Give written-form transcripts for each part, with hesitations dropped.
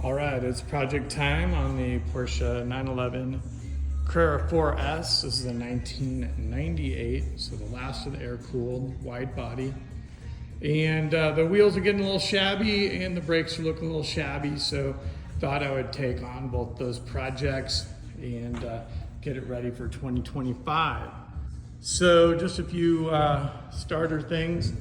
All right, it's project time on the Porsche 911 Carrera 4S. This is a 1998, so the last of the air-cooled wide body. And the wheels are getting a little shabby and the brakes are looking a little shabby, so thought I would take on both those projects and get it ready for 2025. So just a few starter things.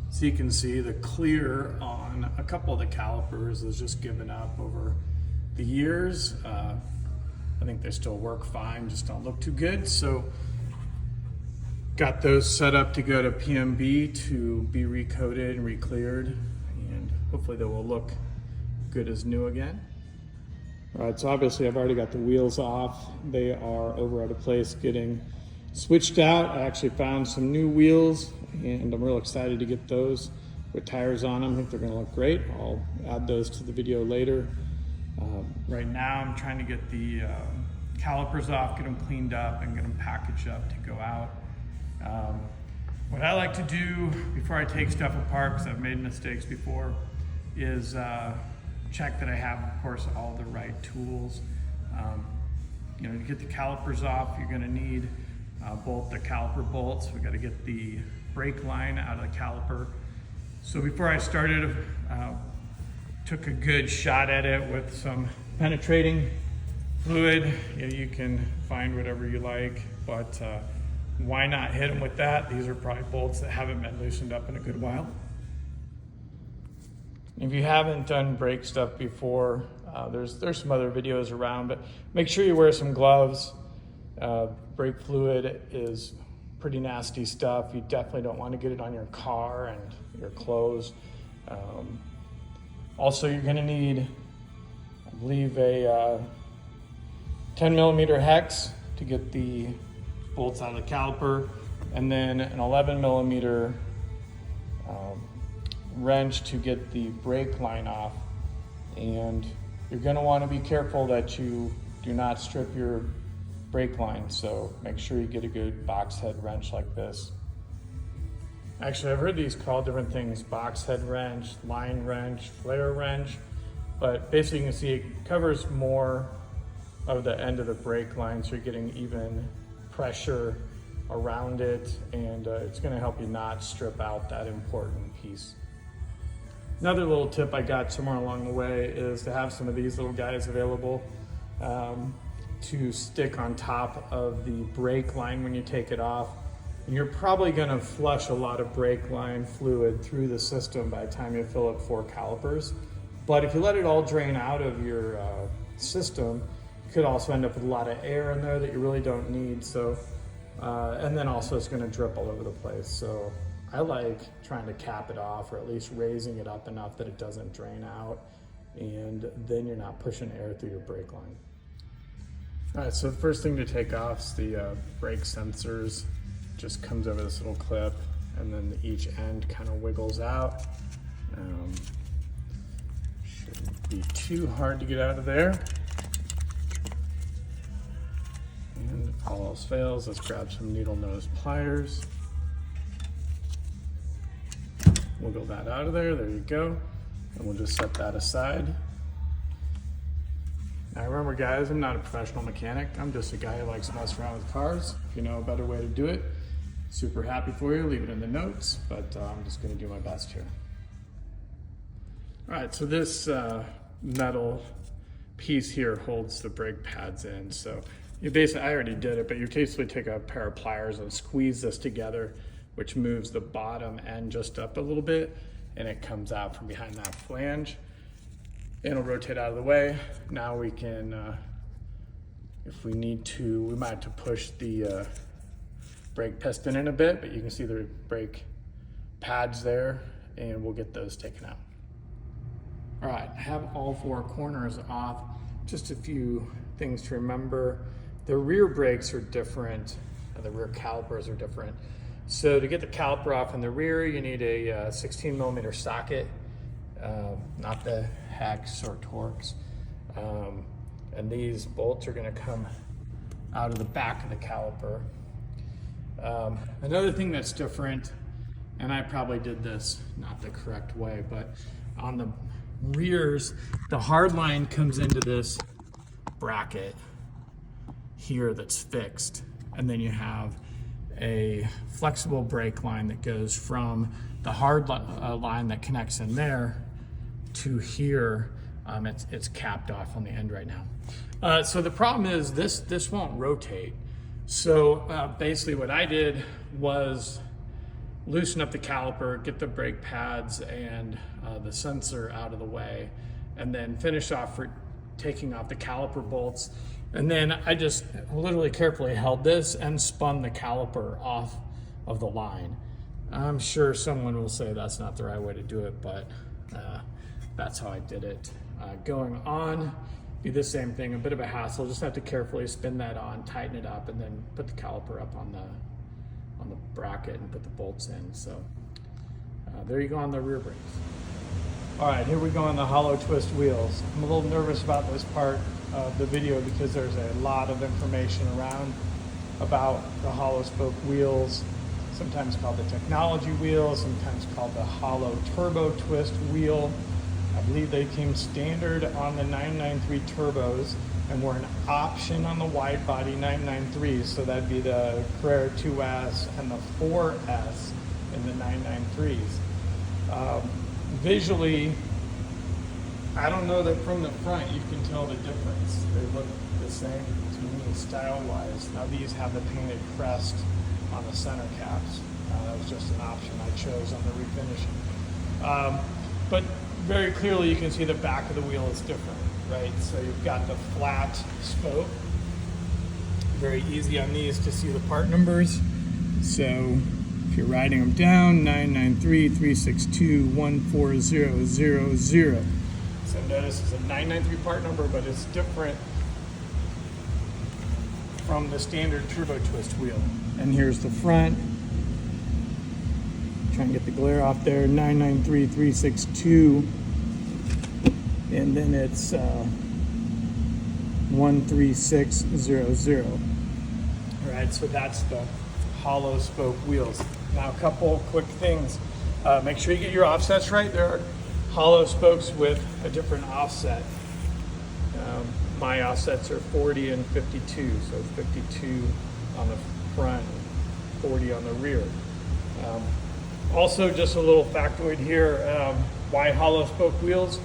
So you can see the clear on a couple of the calipers has just given up over the years. I think they still work fine, just don't look too good. So got those set up to go to PMB to be recoated and re-cleared, and hopefully they will look good as new again. All right, so obviously I've already got the wheels off. They are over at a place getting switched out. I actually found some new wheels and I'm real excited to get those with tires on them. I think they're gonna look great. I'll add those to the video later. Right now I'm trying to get the calipers off, get them cleaned up and get them packaged up to go out. What I like to do before I take stuff apart, because I've made mistakes before, is check that I have, of course, all the right tools. To get the calipers off, you're gonna need both the caliper bolts. We got to get the brake line out of the caliper. So before I started, took a good shot at it with some penetrating fluid. You can find whatever you like, but why not hit them with that? These are probably bolts that haven't been loosened up in a good while. If you haven't done brake stuff before, there's some other videos around, but make sure you wear some gloves. Brake fluid is pretty nasty stuff. You definitely don't want to get it on your car and your clothes. Also, you're going to need, I believe, a 10mm hex to get the bolts out of the caliper, and then an 11mm wrench to get the brake line off. And you're going to want to be careful that you do not strip your brake line, so make sure you get a good box head wrench like this. Actually, I've heard these called different things: box head wrench, line wrench, flare wrench, but basically you can see it covers more of the end of the brake line, so you're getting even pressure around it, and it's going to help you not strip out that important piece. Another little tip I got somewhere along the way is to have some of these little guys available to stick on top of the brake line when you take it off. And you're probably going to flush a lot of brake line fluid through the system by the time you fill up 4 calipers. But if you let it all drain out of your system, you could also end up with a lot of air in there that you really don't need. So, and then also it's going to drip all over the place. So I like trying to cap it off, or at least raising it up enough that it doesn't drain out, and then you're not pushing air through your brake line. All right, so the first thing to take off is the brake sensors. Just comes over this little clip, and then each end kind of wiggles out. Shouldn't be too hard to get out of there. And if all else fails, let's grab some needle nose pliers. Wiggle that out of there, there you go. And we'll just set that aside. Now remember guys, I'm not a professional mechanic. I'm just a guy who likes to mess around with cars. If you know a better way to do it, super happy for you, leave it in the notes, but I'm just gonna do my best here. All right, so this metal piece here holds the brake pads in. So you basically, I already did it, but you basically take a pair of pliers and squeeze this together, which moves the bottom end just up a little bit, and it comes out from behind that flange. It'll rotate out of the way. Now we can, if we need to, we might have to push the brake piston in a bit, but you can see the brake pads there, and we'll get those taken out. All right, I have all 4 corners off. Just a few things to remember. The rear brakes are different, and the rear calipers are different. So to get the caliper off in the rear, you need a 16mm socket, not the hex or Torx. And these bolts are gonna come out of the back of the caliper. Another thing that's different, and I probably did this not the correct way, but On the rears, the hard line comes into this bracket here that's fixed, and then you have a flexible brake line that goes from the hard line that connects in there to here. It's capped off on the end right now. So the problem is this won't rotate. So basically what I did was loosen up the caliper, get the brake pads and the sensor out of the way, and then finish off for taking off the caliper bolts. And then I just literally carefully held this and spun the caliper off of the line. I'm sure someone will say that's not the right way to do it, but that's how I did it. Going on, be the same thing, a bit of a hassle. Just have to carefully spin that on, tighten it up, and then put the caliper up on the bracket and put the bolts in. So there you go on the rear brakes. All right, here we go on the hollow twist wheels. I'm a little nervous about this part of the video because there's a lot of information around about the hollow spoke wheels, sometimes called the technology wheel, sometimes called the hollow turbo twist wheel. I believe they came standard on the 993 turbos and were an option on the wide body 993s. So that'd be the Carrera 2S and the 4S in the 993s. Visually, I don't know that from the front you can tell the difference. They look the same to me style-wise. Now these have the painted crest on the center caps. That was just an option I chose on the Refinished. But very clearly you can see the back of the wheel is different, right? So you've got the flat spoke. Very easy on these to see the part numbers. So if you're writing them down, 993-362-14000. So notice it's a 993 part number, but it's different from the standard turbo twist wheel. And here's the front. Trying to get the glare off there, 993-362. And then it's 13600. All right, so that's the hollow spoke wheels. Now a couple quick things. Make sure you get your offsets right. There are hollow spokes with a different offset. My offsets are 40 and 52, so 52 on the front, 40 on the rear. Also, just a little factoid here, why hollow spoke wheels?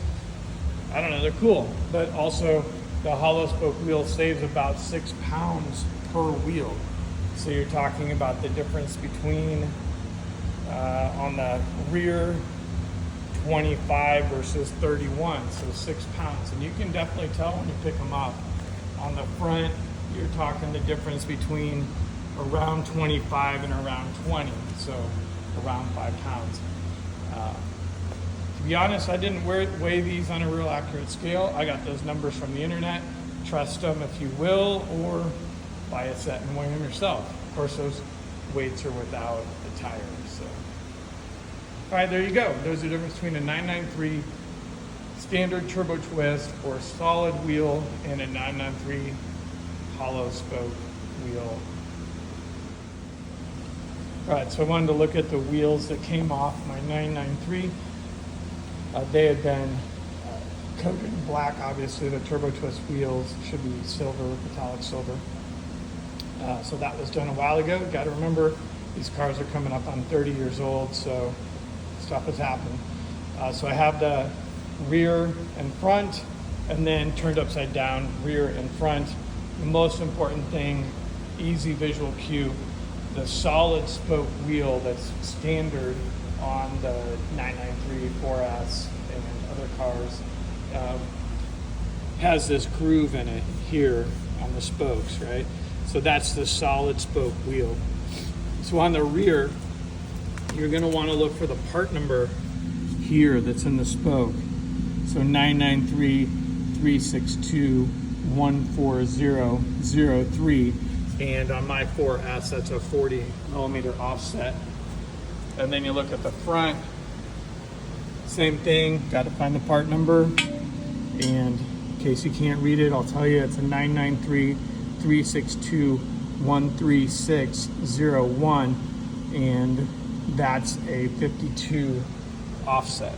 I don't know, they're cool, but also the hollow spoke wheel saves about 6 pounds per wheel. So you're talking about the difference between on the rear 25 versus 31, so 6 pounds. And you can definitely tell when you pick them up. On the front, you're talking the difference between around 25 and around 20, so around 5 pounds. To be honest, I didn't weigh these on a real accurate scale. I got those numbers from the internet. Trust them if you will, or buy a set and weigh them yourself. Of course, those weights are without the tires. So, all right, there you go. There's the difference between a 993 standard turbo twist or solid wheel and a 993 hollow spoke wheel. All right, so I wanted to look at the wheels that came off my 993. They had been coated in black, obviously. The turbo twist wheels should be silver, metallic silver. So that was done a while ago. Got to remember, these cars are coming up on 30 years old, so stuff has happened. So I have the rear and front, and then turned upside down, rear and front. The most important thing, easy visual cue, the solid spoke wheel that's standard on the 993, 4S, and other cars has this groove in it here on the spokes, right? So that's the solid spoke wheel. So on the rear, you're going to want to look for the part number here that's in the spoke. So 993-362-14003. And on my 4S, that's a 40 millimeter offset. And then you look at the front, same thing, got to find the part number. And in case you can't read it, I'll tell you it's a 993-362-13601. And that's a 52 offset.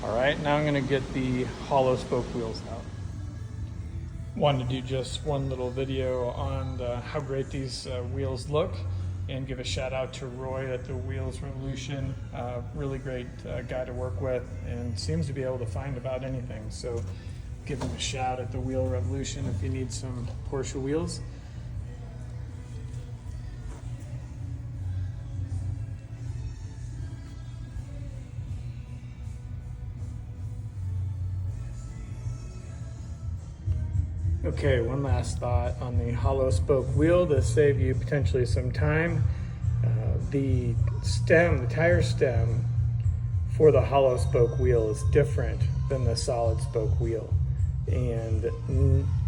All right, now I'm gonna get the hollow spoke wheels out. Wanted to do just one little video on how great these wheels look, and give a shout out to Roy at the Wheels Revolution. Really great guy to work with, and seems to be able to find about anything. So give him a shout at the Wheel Revolution if you need some Porsche wheels. Okay, one last thought on the hollow spoke wheel to save you potentially some time. The tire stem for the hollow spoke wheel is different than the solid spoke wheel. And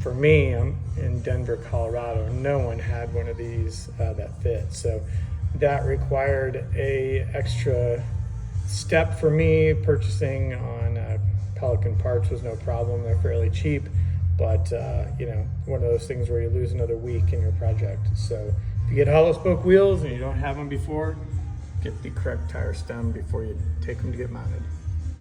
for me, I'm in Denver, Colorado. No one had one of these that fit. So that required a extra step for me. Purchasing on Pelican parts was no problem. They're fairly cheap. But, you know, one of those things where you lose another week in your project. So if you get hollow spoke wheels and you don't have them before, get the correct tire stem before you take them to get mounted.